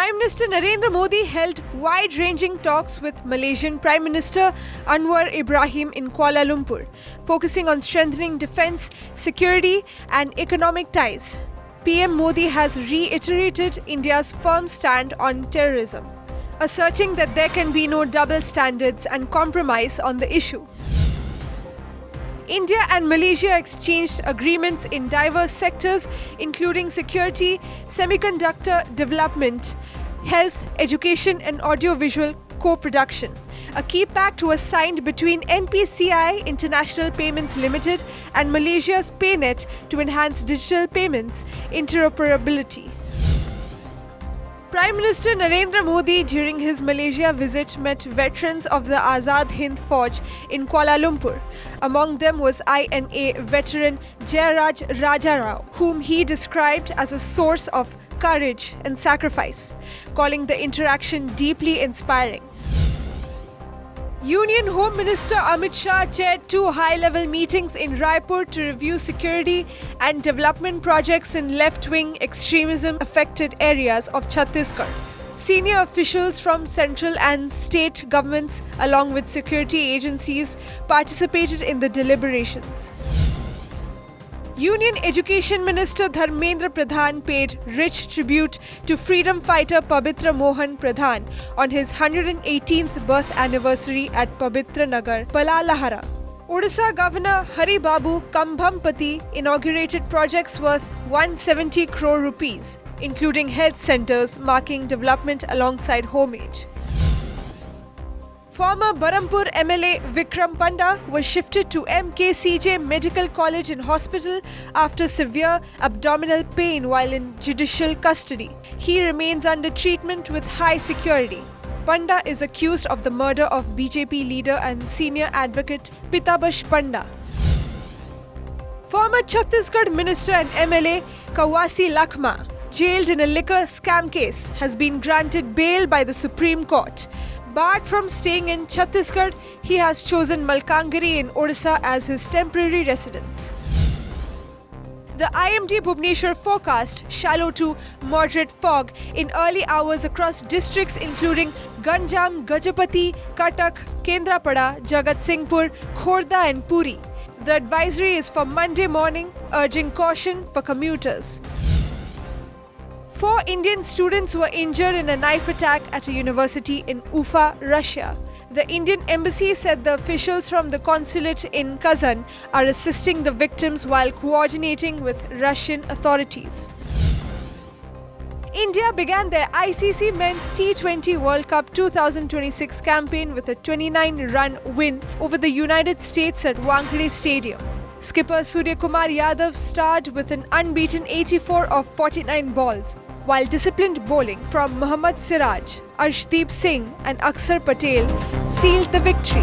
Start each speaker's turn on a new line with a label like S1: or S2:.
S1: Prime Minister Narendra Modi held wide-ranging talks with Malaysian Prime Minister Anwar Ibrahim in Kuala Lumpur, focusing on strengthening defence, security and economic ties. PM Modi has reiterated India's firm stand on terrorism, asserting that there can be no double standards and compromise on the issue. India and Malaysia exchanged agreements in diverse sectors including security, semiconductor development, health, education and audiovisual co-production. A key pact was signed between NPCI International Payments Limited and Malaysia's PayNet to enhance digital payments interoperability. Prime Minister Narendra Modi during his Malaysia visit met veterans of the Azad Hind Fauj in Kuala Lumpur. Among them was INA veteran Jayaraj Rajarao, whom he described as a source of courage and sacrifice, calling the interaction deeply inspiring. Union Home Minister Amit Shah chaired two high-level meetings in Raipur to review security and development projects in left-wing extremism-affected areas of Chhattisgarh. Senior officials from central and state governments, along with security agencies, participated in the deliberations. Union Education Minister Dharmendra Pradhan paid rich tribute to freedom fighter Pabitra Mohan Pradhan on his 118th birth anniversary at Pabitra Nagar, Palalahara. Odisha Governor Hari Babu Kambhampati inaugurated projects worth 170 crore rupees, including health centres, marking development alongside homage. Former Barampur MLA Vikram Panda was shifted to MKCJ Medical College and Hospital after severe abdominal pain while in judicial custody. He remains under treatment with high security. Panda is accused of the murder of BJP leader and senior advocate Pitabash Panda. Former Chhattisgarh Minister and MLA Kawasi Lakhma, jailed in a liquor scam case, has been granted bail by the Supreme Court. Barred from staying in Chhattisgarh, he has chosen Malkangiri in Odisha as his temporary residence. The IMD Bhubaneswar forecast shallow to moderate fog in early hours across districts including Ganjam, Gajapati, Cuttack, Kendrapada, Jagatsinghpur, Khordha and Puri. The advisory is for Monday morning, urging caution for commuters. 4 Indian students were injured in a knife attack at a university in Ufa, Russia. The Indian embassy said the officials from the consulate in Kazan are assisting the victims while coordinating with Russian authorities. India began their ICC Men's T20 World Cup 2026 campaign with a 29-run win over the United States at Wankhede Stadium. Skipper Suryakumar Yadav starred with an unbeaten 84 of 49 balls, while disciplined bowling from Mohammad Siraj, Arshdeep Singh and Akshar Patel sealed the victory.